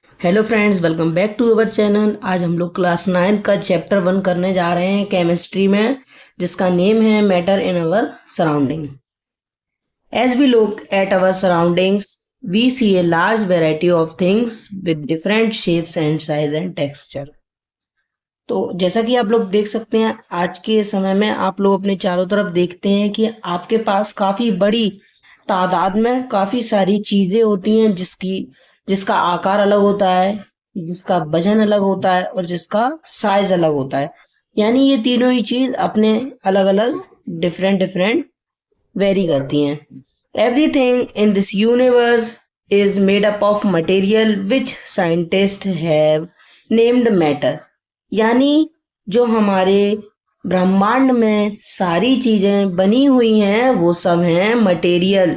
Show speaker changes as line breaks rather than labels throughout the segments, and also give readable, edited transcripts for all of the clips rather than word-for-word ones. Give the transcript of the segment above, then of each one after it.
Hello friends, welcome back to our channel. आज हम लोग क्लास 9 का चैप्टर 1 करने जा रहे हैं केमिस्ट्री में, जिसका नेम है matter in our surrounding. As we look at our surroundings we see a large variety of things with different shapes and size and texture. तो जैसा कि आप लोग देख सकते हैं, आज के समय में आप लोग अपने चारों तरफ देखते हैं कि आपके पास काफ़ी बड़ी तादाद में काफ़ी सारी चीज़ें होती हैं जिसका आकार अलग होता है, जिसका वजन अलग होता है और जिसका साइज अलग होता है। यानी ये तीनों ही चीज़ अपने अलग अलग डिफरेंट डिफरेंट वेरी करती हैं। Everything in this universe is made up of material which scientist have named matter. यानी जो हमारे ब्रह्मांड में सारी चीजें बनी हुई हैं वो सब हैं मटेरियल,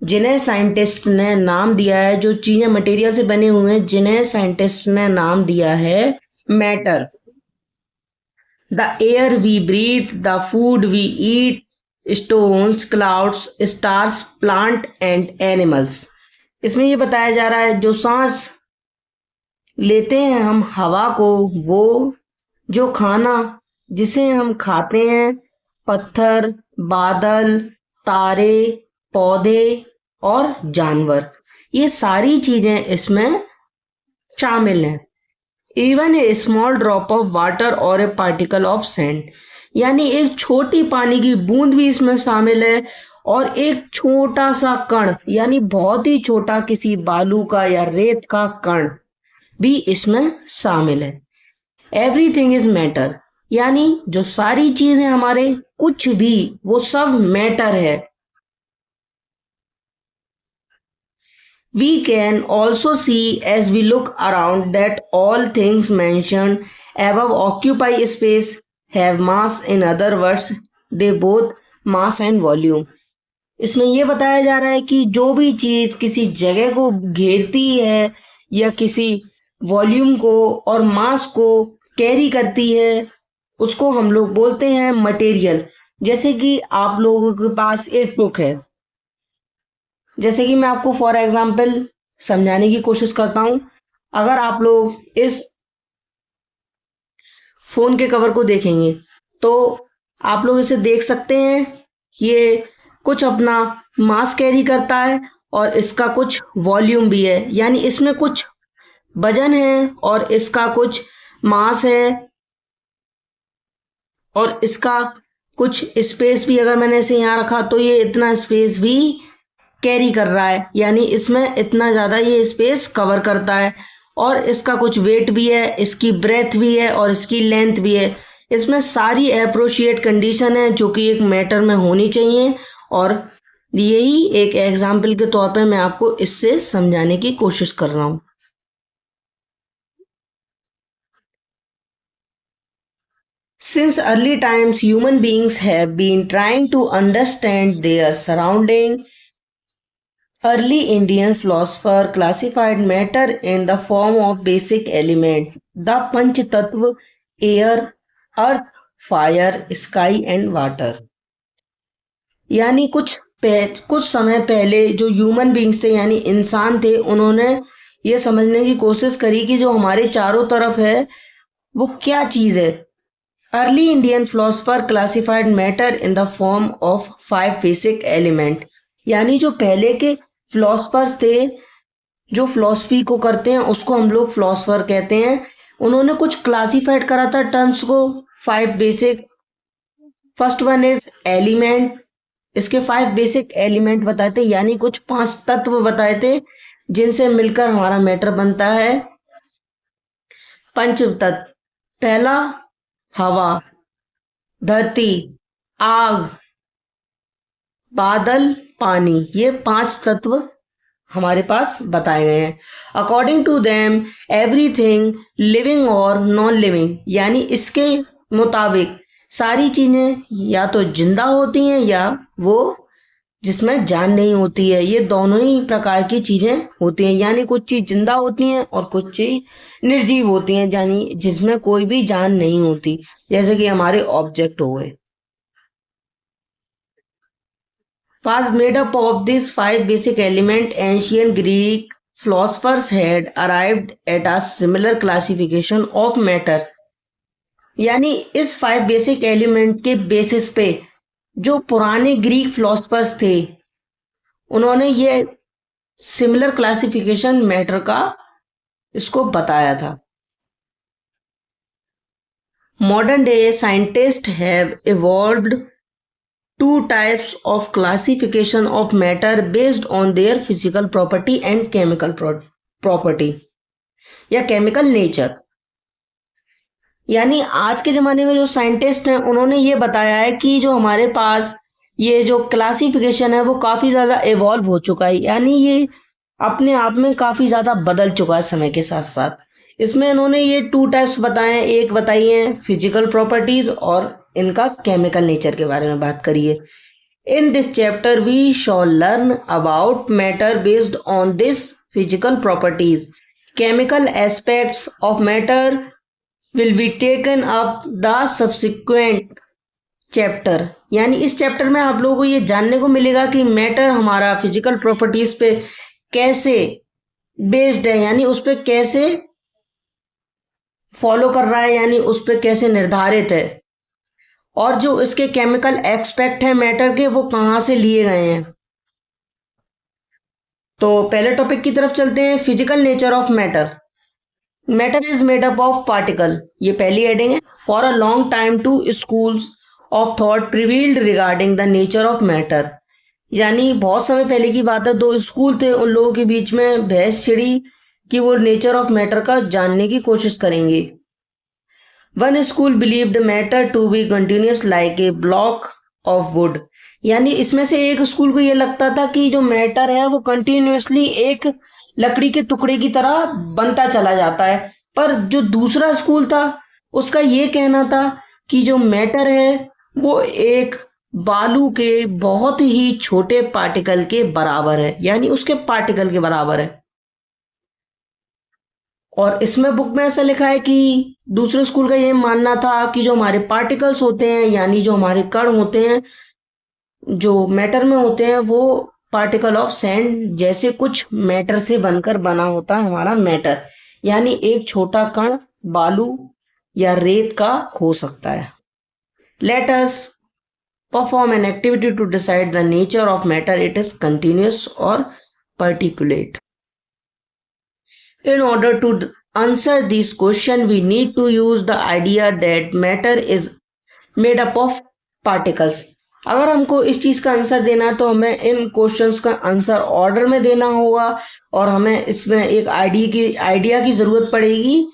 जिन्हें साइंटिस्ट ने नाम दिया है। जो चीजें मटेरियल से बने हुए हैं जिन्हें साइंटिस्ट ने नाम दिया है matter. The air we breathe, the food we eat, stones, clouds, stars, plant and animals. इसमें ये बताया जा रहा है जो सांस लेते हैं हम हवा को, वो जो खाना जिसे हम खाते हैं, पत्थर, बादल, तारे, पौधे और जानवर, ये सारी चीजें इसमें शामिल हैं। Even a small drop of water और ए पार्टिकल ऑफ सैंड, यानी एक छोटी पानी की बूंद भी इसमें शामिल है। और एक छोटा सा कण, यानी बहुत ही छोटा किसी बालू का या रेत का कण भी इसमें शामिल है। एवरीथिंग इज मैटर, यानी जो सारी चीजें हमारे कुछ भी वो सब मैटर है। We can also see as we look around that all things mentioned above occupy space, have mass, in other words they both mass and volume। इसमें यह बताया जा रहा है कि जो भी चीज किसी जगह को घेरती है या किसी वॉल्यूम को और मास को कैरी करती है, उसको हम लोग बोलते हैं मटेरियल। जैसे कि आप लोगों के पास एक बुक है, जैसे कि मैं आपको फॉर एग्जाम्पल समझाने की कोशिश करता हूं। अगर आप लोग इस फोन के कवर को देखेंगे तो आप लोग इसे देख सकते हैं। ये कुछ अपना मास कैरी करता है और इसका कुछ वॉल्यूम भी है, यानी इसमें कुछ वजन है और इसका कुछ मास है और इसका कुछ स्पेस भी। अगर मैंने इसे यहाँ रखा तो ये इतना स्पेस भी कैरी कर रहा है, यानी इसमें इतना ज़्यादा ये स्पेस कवर करता है। और इसका कुछ वेट भी है, इसकी ब्रेथ भी है और इसकी लेंथ भी है। इसमें सारी अप्रोप्रिएट कंडीशन है जो कि एक मैटर में होनी चाहिए। और यही एक एग्जाम्पल के तौर पे मैं आपको इससे समझाने की कोशिश कर रहा हूँ। Since early times, human beings have been trying to understand their surrounding. Early Indian philosopher classified matter in the form of basic elements, the Panch Tattva: air, earth, fire, sky and water। यानी कुछ समय पहले जो human beings थे, यानी इंसान थे, उन्होंने ये समझने की कोशिश करी कि जो हमारे चारों तरफ है वो क्या चीज़ है। Early Indian philosopher classified matter in the form of 5 basic element. यानी जो पहले के फिलोसफर्स थे, जो फिलोसफी को करते हैं उसको हम लोग फिलोसफर कहते हैं। उन्होंने कुछ क्लासिफाइड करा था टर्म्स को 5 basic. First one is element. इसके 5 बेसिक एलिमेंट बताए थे, यानी कुछ 5 तत्व बताए थे जिनसे मिलकर हमारा मैटर बनता है। पंच तत्व: पहला हवा, धरती, आग, बादल, पानी। ये 5 तत्व हमारे पास बताए गए हैं। According to them everything living और नॉन लिविंग, यानी इसके मुताबिक सारी चीजें या तो जिंदा होती हैं या वो जिसमें जान नहीं होती है। ये दोनों ही प्रकार की चीजें होती हैं, यानी कुछ चीज जिंदा होती हैं और कुछ चीज निर्जीव होती हैं, यानी जिसमें कोई भी जान नहीं होती, जैसे कि हमारे ऑब्जेक्ट हो गए। Was made up of these 5 basic elements. Ancient Greek philosophers had arrived at a similar classification of matter. यानी इस 5 बेसिक एलिमेंट के बेसिस पे जो पुराने ग्रीक फिलोसफर्स थे उन्होंने ये सिमिलर क्लासिफिकेशन मैटर का इसको बताया था. Modern day scientists have evolved two types of classification of matter based on their physical property and chemical property या chemical nature. यानी आज के ज़माने में जो साइंटिस्ट हैं उन्होंने ये बताया है कि जो हमारे पास ये जो क्लासिफिकेशन है वो काफ़ी ज़्यादा इवॉल्व हो चुका है, यानी ये अपने आप में काफ़ी ज़्यादा बदल चुका है समय के साथ साथ. इसमें इन्होंने ये 2 टाइप्स बताए हैं, एक बताई है फिजिकल प्रॉपर्टीज और इनका केमिकल नेचर के बारे में बात करिए. In this chapter we shall learn about matter based on this physical properties. Chemical aspects of matter will be taken up the subsequent chapter. यानी इस चैप्टर में आप लोगों को ये जानने को मिलेगा कि मैटर हमारा फिजिकल प्रॉपर्टीज पे कैसे बेस्ड है, यानी उस पर कैसे फॉलो कर रहा है, यानी उस पर कैसे निर्धारित है, और जो इसके केमिकल एक्सपेक्ट है मैटर के वो कहाँ से लिए गए हैं. तो पहले टॉपिक की तरफ चलते हैं, physical nature of matter. Matter is made up of particle. ये पहली हेडिंग है. For a long time two schools of thought prevailed regarding the nature of matter. यानी बहुत समय पहले की बात है, 2 स्कूल थे, उन लोगों के बीच में बहस छिड़ी कि वो नेचर ऑफ मैटर का जानने की कोशिश करेंगे. One school believed matter to be continuous like a block of wood. यानी इसमें से एक स्कूल को ये लगता था कि जो मैटर है वो कंटिन्यूसली एक लकड़ी के टुकड़े की तरह बनता चला जाता है. पर जो दूसरा स्कूल था उसका ये कहना था कि जो मैटर है वो एक बालू के बहुत ही छोटे पार्टिकल के बराबर है, यानी उसके पार्टिकल के बराबर है. और इसमें बुक में ऐसा लिखा है कि दूसरे स्कूल का ये मानना था कि जो हमारे पार्टिकल्स होते हैं, यानी जो हमारे कण होते हैं जो मैटर में होते हैं, वो पार्टिकल ऑफ सैंड जैसे कुछ मैटर से बनकर बना होता है हमारा मैटर. यानी एक छोटा कण बालू या रेत का हो सकता है. Let us perform an activity to decide the nature of matter. It is continuous और particulate. In order to answer this question, we need to use the idea that matter is made up of particles. अगर हमको इस चीज़ का answer देना है तो हमें इन questions का आंसर ऑर्डर में देना होगा और हमें इसमें एक आइडिया की ज़रूरत पड़ेगी,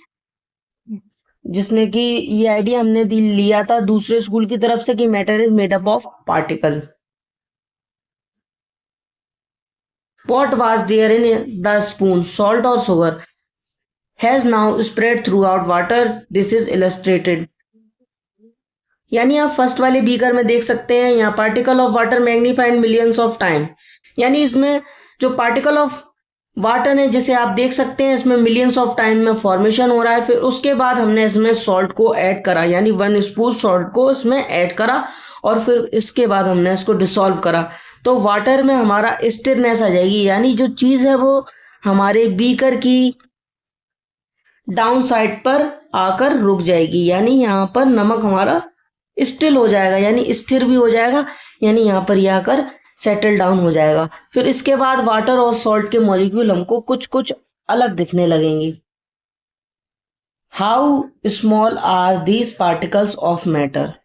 जिसमें कि ये आइडिया हमने लिया था दूसरे स्कूल की तरफ से कि matter is made up of particle. What was there in the spoon, salt or sugar, has now spread throughout water. This is illustrated. यानी आप फर्स्ट वाले बीकर में देख सकते हैं यहाँ particle of water magnified millions of time. यानी इसमें जो पार्टिकल ऑफ वाटर है जिसे आप देख सकते हैं इसमें मिलियंस ऑफ टाइम में फॉर्मेशन हो रहा है. फिर उसके बाद हमने इसमें सॉल्ट को ऐड करा, यानी 1 स्पून सॉल्ट को इसमें ऐड करा और फिर इसके बाद हमने इसको डिसॉल्व करा तो वाटर में हमारा स्टिरनेस आ जाएगी, यानी जो चीज़ है वो हमारे बीकर की डाउन साइड पर आकर रुक जाएगी. यानी यहाँ पर नमक हमारा स्टिल हो जाएगा, यानी स्थिर भी हो जाएगा, यानी यहाँ पर यह आकर सेटल डाउन हो जाएगा. फिर इसके बाद वाटर और सॉल्ट के मॉलिक्यूल हमको कुछ कुछ अलग दिखने लगेंगे. How small are these particles of matter.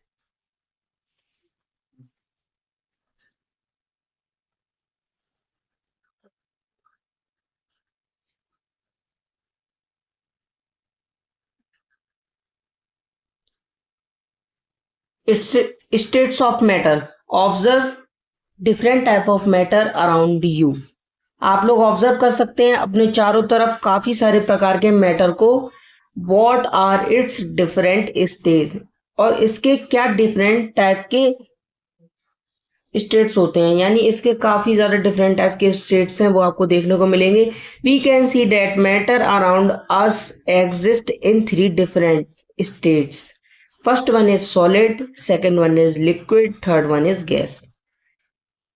It's states of matter. Observe different type of matter around you. आप लोग ऑब्जर्व कर सकते हैं अपने चारों तरफ काफी सारे प्रकार के मैटर को. What are its different states? और इसके क्या डिफरेंट टाइप के स्टेट्स होते हैं, यानी इसके काफी ज्यादा डिफरेंट टाइप के स्टेट्स हैं वो आपको देखने को मिलेंगे. We can see that matter around us exist in 3 different states. First one is solid, second one is liquid, third one is gas.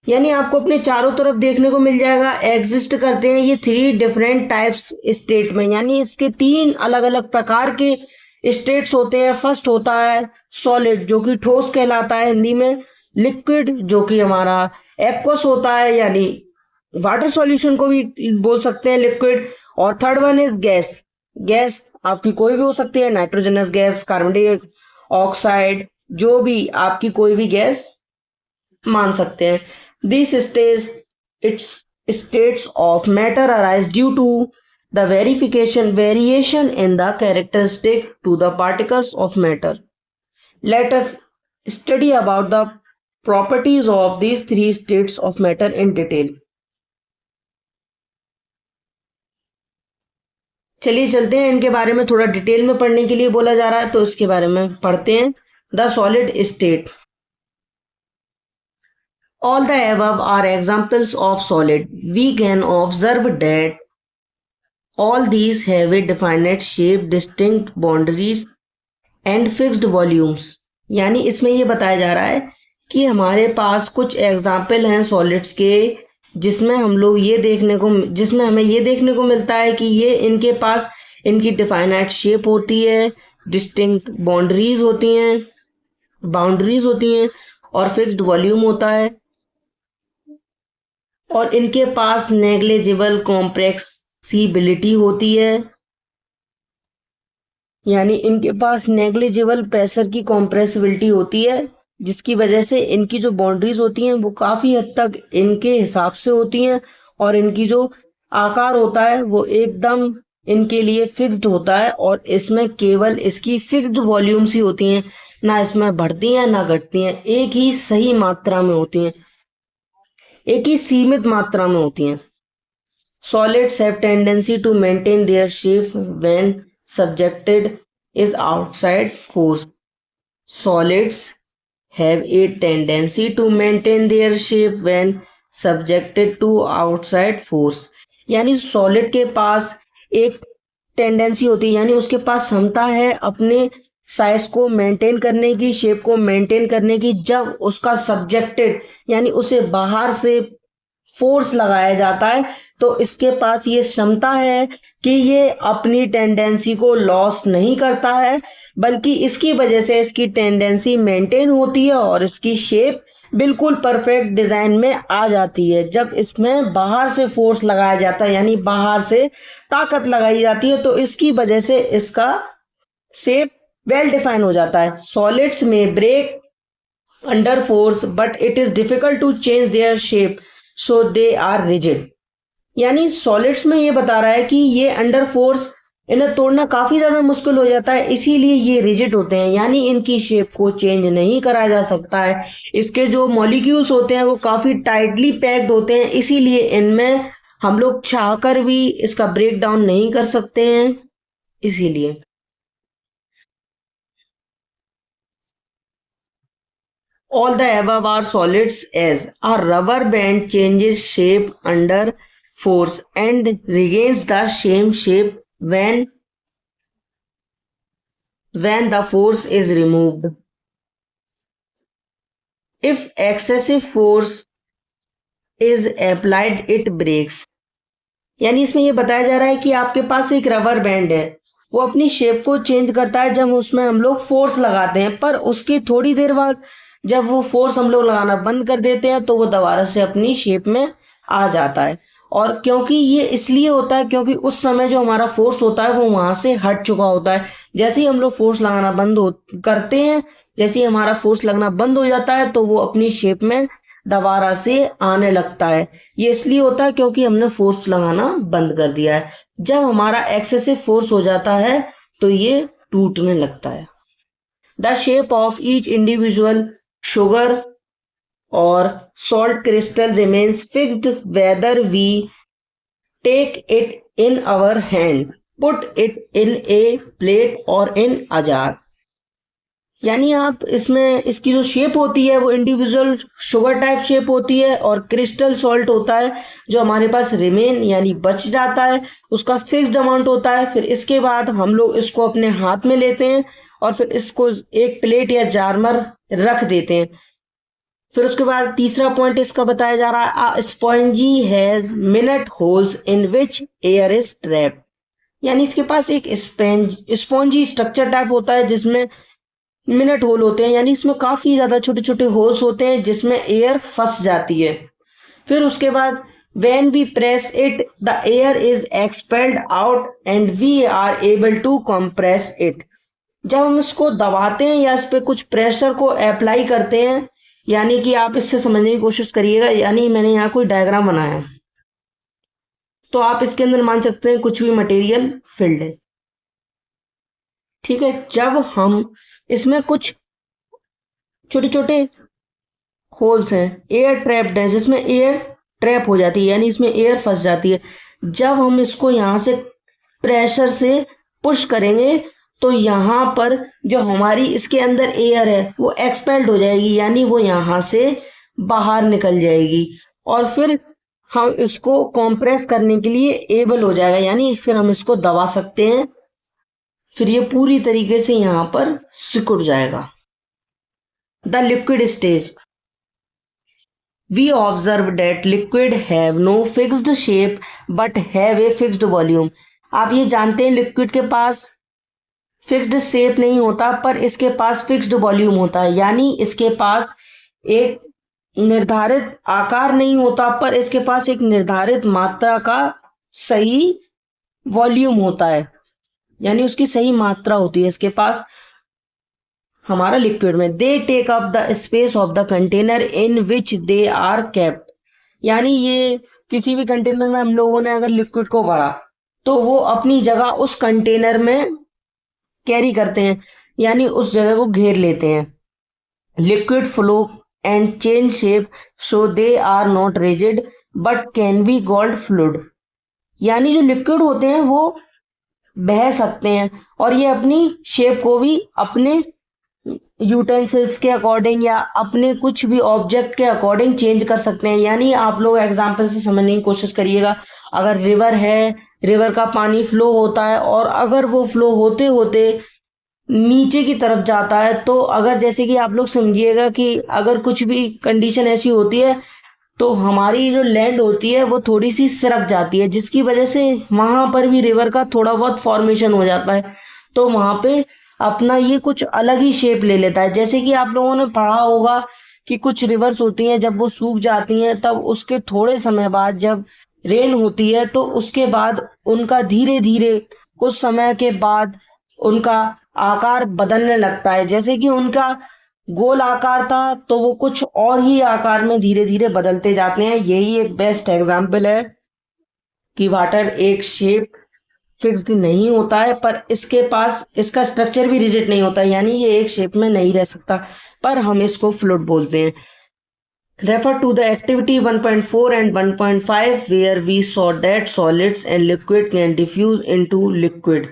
यानी आपको अपने चारों तरफ देखने को मिल जाएगा। एग्जिस्ट करते हैं ये 3 डिफरेंट टाइप्स स्टेट में, यानी इसके 3 अलग अलग प्रकार के स्टेट्स होते हैं। फर्स्ट होता है सॉलिड, जो कि ठोस कहलाता है हिंदी में। लिक्विड, जो कि हमारा एक्वस होता है, यानी वाटर सॉल्यूशन को भी बोल सकते हैं लिक्विड। और third one is gas. Gas आपकी कोई भी हो सकती है, नाइट्रोजनस गैस, कार्बन डाइऑक्साइड, जो भी आपकी कोई भी गैस मान सकते हैं। This stage it's states of matter arise due to the variation in the characteristic to the particles of matter. Let us study about the properties of these 3 states of matter in detail. चलिए चलते हैं, इनके बारे में थोड़ा detail में पढ़ने के लिए बोला जा रहा है, तो इसके बारे में पढ़ते हैं। The solid state. All the above are examples of solid. We can observe that all these have a definite shape, distinct boundaries and fixed volumes. यानी इसमें ये बताया जा रहा है कि हमारे पास कुछ एग्जाम्पल हैं सॉलिड्स के, जिसमें हमें ये देखने को मिलता है कि ये इनके पास इनकी डिफाइनाइट शेप होती है, डिस्टिंक्ट बाउंड्रीज होती हैं और फिक्स्ड वॉल्यूम होता है, और इनके पास नेग्लिजिबल कॉम्प्रेसिबिलिटी होती है, यानी इनके पास नेग्लिजिबल प्रेशर की कॉम्प्रेसिबिलिटी होती है, जिसकी वजह से इनकी जो बाउंड्रीज होती हैं वो काफ़ी हद तक इनके हिसाब से होती हैं, और इनकी जो आकार होता है वो एकदम इनके लिए फिक्स्ड होता है, और इसमें केवल इसकी फिक्स्ड वॉल्यूम्स ही होती हैं, ना इसमें बढ़ती हैं ना घटती हैं, एक ही सही मात्रा में होती हैं, एक ही सीमित मात्रा में होती हैं। Solids have tendency to maintain their shape when subjected is outside force. Solids have a tendency to maintain their shape when subjected to outside force. यानी सॉलिड के पास एक टेंडेंसी होती है, यानी उसके पास क्षमता है अपने साइज को मेंटेन करने की, शेप को मेंटेन करने की, जब उसका सब्जेक्टेड यानी उसे बाहर से फोर्स लगाया जाता है, तो इसके पास ये क्षमता है कि ये अपनी टेंडेंसी को लॉस नहीं करता है, बल्कि इसकी वजह से इसकी टेंडेंसी मेंटेन होती है और इसकी शेप बिल्कुल परफेक्ट डिजाइन में आ जाती है। जब इसमें बाहर से फोर्स लगाया जाता है, यानी बाहर से ताकत लगाई जाती है, तो इसकी वजह से इसका शेप वेल डिफाइन हो जाता है। सॉलिड्स में break under force but it is difficult to change their shape, so they are rigid. यानी सॉलिड्स में ये बता रहा है कि ये अंडर फोर्स इन्हें तोड़ना काफी ज्यादा मुश्किल हो जाता है, इसीलिए ये रिजिड होते हैं, यानी इनकी शेप को चेंज नहीं करा जा सकता है। इसके जो मॉलिक्यूल्स होते हैं वो काफी टाइटली पैक्ड होते हैं, इसीलिए इनमें हम लोग चाहकर भी इसका ब्रेक डाउन नहीं कर सकते हैं। इसीलिए all the above are solids as a rubber band changes shape under force and regains the same shape when the force is removed. If excessive force is applied, it breaks. यानी इसमें ये बताया जा रहा है कि आपके पास एक रबर बैंड है, वो अपनी शेप को चेंज करता है जब उसमें हम लोग फोर्स लगाते हैं, पर उसकी थोड़ी देर बाद जब वो फोर्स हम लोग लगाना बंद कर देते हैं तो वो दोबारा से अपनी शेप में आ जाता है। और क्योंकि ये इसलिए होता है क्योंकि उस समय जो हमारा फोर्स होता है वो वहां से हट चुका होता है। जैसे ही हम लोग फोर्स लगाना करते हैं, जैसे ही हमारा फोर्स लगना बंद हो जाता है तो वो अपनी शेप में दोबारा से आने लगता है। ये इसलिए होता है क्योंकि हमने फोर्स लगाना बंद कर दिया है। जब हमारा एक्सेसिव फोर्स हो जाता है तो ये टूटने लगता है। The shape of each individual sugar or salt crystal remains fixed whether we take it in our hand, put it in a plate or in a jar. यानी आप इसमें इसकी जो शेप होती है वो इंडिविजुअल शुगर टाइप शेप होती है, और क्रिस्टल सॉल्ट होता है जो हमारे पास रिमेन यानी बच जाता है, उसका फिक्स्ड अमाउंट होता है। फिर इसके बाद हम लोग इसको अपने हाथ में लेते हैं और फिर इसको एक प्लेट या जार में रख देते हैं। फिर उसके बाद तीसरा पॉइंट इसका बताया जा रहा है, spongy has minute holes in which air is trapped. यानी इसके पास एक स्पॉन्जी स्ट्रक्चर टाइप होता है जिसमें मिनट होल होते हैं, यानी इसमें काफी ज्यादा छोटे छोटे होल्स होते हैं जिसमें एयर फंस जाती है। फिर उसके बाद when we press it the air is expelled out and we are able to compress it। जब हम इसको दबाते हैं या इस पे कुछ प्रेशर को अप्लाई करते हैं, यानी कि आप इससे समझने की कोशिश करिएगा। यानी मैंने यहाँ कोई डायग्राम बनाया है, तो आप इसके अंदर मान सकते हैं कुछ भी मटेरियल फिल्ड है, ठीक है। जब हम इसमें कुछ छोटे छोटे होल्स हैं, एयर ट्रैप्ड है, जिसमें एयर ट्रैप हो जाती है, यानी इसमें एयर फंस जाती है। जब हम इसको यहाँ से प्रेशर से पुश करेंगे तो यहाँ पर जो हमारी इसके अंदर एयर है वो एक्सपेल्ड हो जाएगी, यानी वो यहाँ से बाहर निकल जाएगी और फिर हम इसको कंप्रेस करने के लिए एबल हो जाएगा, यानी फिर हम इसको दबा सकते हैं, फिर ये पूरी तरीके से यहाँ पर सिकुड़ जाएगा। The liquid stage, we observe that liquid have no fixed shape but have a fixed volume। आप ये जानते हैं लिक्विड के पास फिक्स्ड शेप नहीं होता पर इसके पास फिक्स्ड वॉल्यूम होता है, यानी इसके पास एक निर्धारित आकार नहीं होता पर इसके पास एक निर्धारित मात्रा का सही वॉल्यूम होता है, यानी उसकी सही मात्रा होती है इसके पास हमारा लिक्विड में। They take up the space of the container in which they are kept. यानी ये किसी भी कंटेनर में हम लोगों ने अगर लिक्विड को भरा तो वो अपनी जगह उस कंटेनर में कैरी करते हैं, यानी उस जगह को घेर लेते हैं। Liquid flow and change shape so they are not rigid but can be called fluid. यानी जो लिक्विड होते हैं वो बह सकते हैं और ये अपनी शेप को भी अपने यूटेंसिल्स के अकॉर्डिंग या अपने कुछ भी ऑब्जेक्ट के अकॉर्डिंग चेंज कर सकते हैं। यानी आप लोग एग्जांपल से समझने की कोशिश करिएगा, अगर रिवर है, रिवर का पानी फ्लो होता है और अगर वो फ्लो होते होते नीचे की तरफ जाता है, तो अगर जैसे कि आप लोग समझिएगा कि अगर कुछ भी कंडीशन ऐसी होती है तो हमारी जो लैंड होती है वो थोड़ी सी सरक जाती है, जिसकी वजह से वहां पर भी रिवर का थोड़ा बहुत फॉर्मेशन हो जाता है, तो वहां पे अपना ये कुछ अलग ही शेप ले लेता है। जैसे कि आप लोगों ने पढ़ा होगा कि कुछ रिवर्स होती हैं जब वो सूख जाती हैं तब उसके थोड़े समय बाद जब रेन होती है तो उसके बाद उनका धीरे धीरे कुछ समय के बाद उनका आकार बदलने लगता है। जैसे कि उनका गोल आकार था तो वो कुछ और ही आकार में धीरे धीरे बदलते जाते हैं। यही एक बेस्ट एग्जाम्पल है कि वाटर एक शेप फिक्स्ड नहीं होता है पर इसके पास इसका स्ट्रक्चर भी रिजिड नहीं होता, यानी ये एक शेप में नहीं रह सकता, पर हम इसको फ्लूइड बोलते हैं। Refer to the activity 1.4 and 1.5 where we saw that solids and liquid can diffuse into liquid.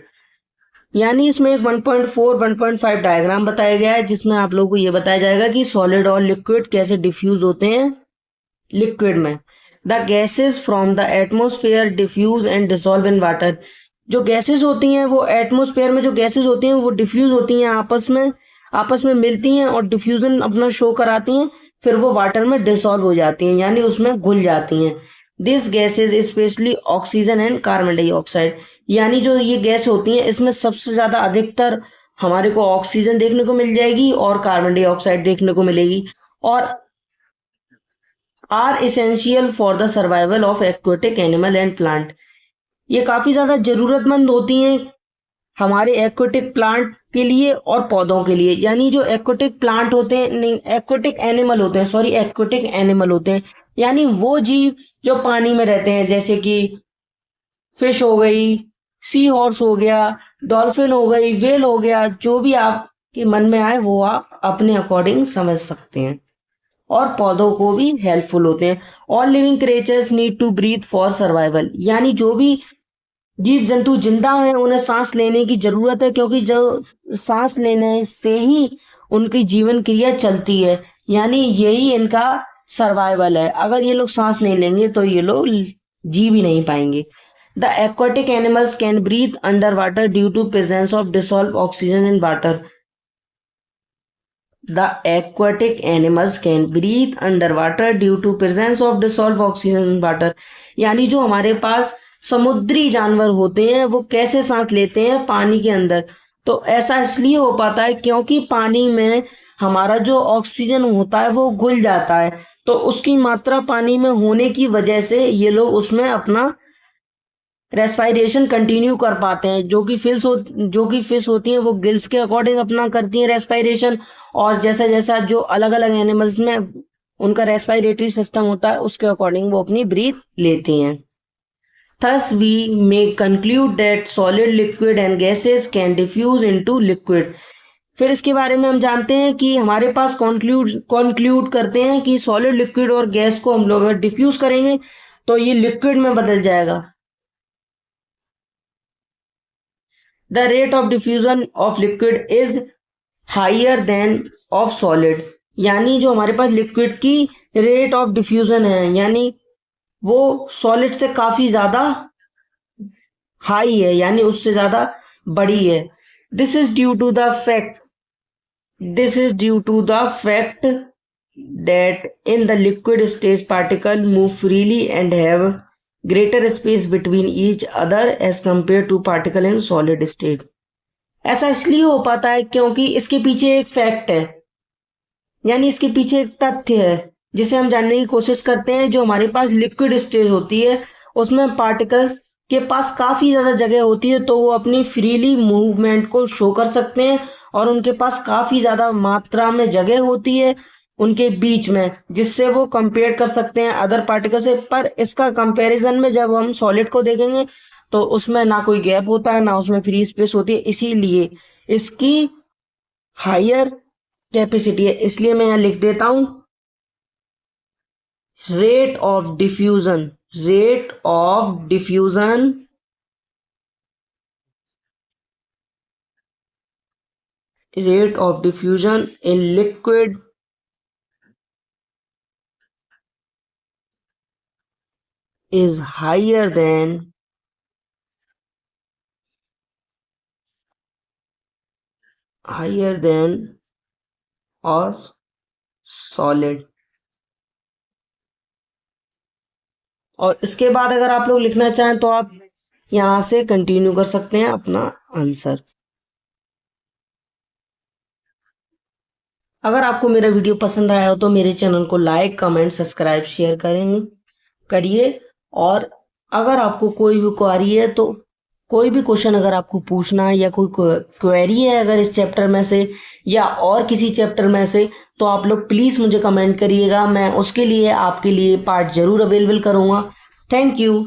यानी इसमें एक 1.4 1.5 डायग्राम बताया गया है जिसमें आप लोगों को ये बताया जाएगा कि सॉलिड और लिक्विड कैसे डिफ्यूज होते हैं लिक्विड में। The gases from the atmosphere diffuse and dissolve in water. जो गैसेस होती हैं वो एटमॉस्फेयर में जो गैसेस होती हैं वो डिफ्यूज होती हैं, आपस में मिलती हैं और डिफ्यूजन अपना शो कराती हैं, फिर वो वाटर में डिसॉल्व हो जाती हैं, यानी उसमें घुल जाती हैं। This gases specially oxygen and carbon dioxide. यानी जो ये गैस होती हैं इसमें सबसे ज़्यादा अधिकतर हमारे को ऑक्सीजन देखने को मिल जाएगी और कार्बन डाइऑक्साइड देखने को मिलेगी, और are essential for the survival of aquatic animal and plant. ये काफ़ी ज़्यादा ज़रूरतमंद होती हैं हमारे एक्वेटिक प्लांट के लिए और पौधों के लिए। यानी जो एक्वेटिक प्लांट होते हैं, नहीं एक्वेटिक एनिमल होते हैं, सॉरी एक्वेटिक एनिमल होते हैं, यानी वो जीव जो पानी में रहते हैं, जैसे कि फिश हो गई, सी हॉर्स हो गया, डॉल्फिन हो गई, व्हेल हो गया, जो भी आपके मन में आए वो आप अपने अकॉर्डिंग समझ सकते हैं, और पौधों को भी हेल्पफुल होते हैं। All living creatures need to breathe for survival. यानी जो भी जीव जंतु जिंदा हैं उन्हें सांस लेने की जरूरत है, क्योंकि जो सांस लेने से ही उनकी जीवन क्रिया चलती है, यानी यही इनका सर्वाइवल है। अगर ये लोग सांस नहीं लेंगे तो ये लोग जी भी नहीं पाएंगे। The aquatic animals can breathe under water due to presence of dissolve oxygen in water. The aquatic animals can breathe underwater due to presence of dissolved oxygen in water. यानी जो हमारे पास समुद्री जानवर होते हैं वो कैसे सांस लेते हैं पानी के अंदर, तो ऐसा इसलिए हो पाता है क्योंकि पानी में हमारा जो ऑक्सीजन होता है वो घुल जाता है, तो उसकी मात्रा पानी में होने की वजह से ये लोग उसमें अपना रेस्पायरेशन कंटिन्यू कर पाते हैं। जो कि फिश होती हैं वो गिल्स के अकॉर्डिंग अपना करती हैं रेस्पायरेशन, और जैसा जैसा जो अलग अलग एनिमल्स में उनका रेस्पायरेटरी सिस्टम होता है उसके अकॉर्डिंग वो अपनी ब्रीथ लेती हैं। Thus we may conclude that solid, liquid and gases can diffuse into liquid. फिर इसके बारे में हम जानते हैं कि हमारे पास कंक्लूड करते हैं कि सॉलिड, लिक्विड और गैस को हम लोग अगर डिफ्यूज करेंगे तो ये लिक्विड में बदल जाएगा। The rate of diffusion of liquid is higher than of solid. यानी जो हमारे पास लिक्विड की रेट ऑफ डिफ्यूजन है यानी वो सॉलिड से काफी ज्यादा हाई है, यानी उससे ज्यादा बड़ी है। This is due to the fact that in the liquid stage particle move freely and have greater space between each other as compared to particle in solid state. ऐसा इसलिए हो पाता है क्योंकि इसके पीछे एक फैक्ट है, यानी इसके पीछे एक तथ्य है जिसे हम जानने की कोशिश करते हैं। जो हमारे पास लिक्विड स्टेज होती है उसमें पार्टिकल्स के पास काफी ज्यादा जगह होती है, तो वो अपनी फ्रीली मूवमेंट को शो कर सकते हैं और उनके पास काफी ज्यादा मात्रा में जगह होती है उनके बीच में, जिससे वो कंपेयर कर सकते हैं अदर पार्टिकल से। पर इसका कंपैरिजन में जब हम सॉलिड को देखेंगे तो उसमें ना कोई गैप होता है ना उसमें फ्री स्पेस होती है, इसीलिए इसकी हायर कैपेसिटी है। इसलिए मैं यहाँ लिख देता हूं rate of diffusion in liquid is higher than of solid। और इसके बाद अगर आप लोग लिखना चाहें तो आप यहां से कंटिन्यू कर सकते हैं अपना आंसर। अगर आपको मेरा वीडियो पसंद आया हो तो मेरे चैनल को लाइक, कमेंट, सब्सक्राइब, शेयर करिए। और अगर आपको कोई भी क्वेरी है तो कोई भी क्वेश्चन अगर आपको पूछना है या कोई क्वेरी है अगर इस चैप्टर में से या और किसी चैप्टर में से, तो आप लोग प्लीज़ मुझे कमेंट करिएगा। मैं उसके लिए आपके लिए पार्ट ज़रूर अवेलेबल करूँगा। Thank you.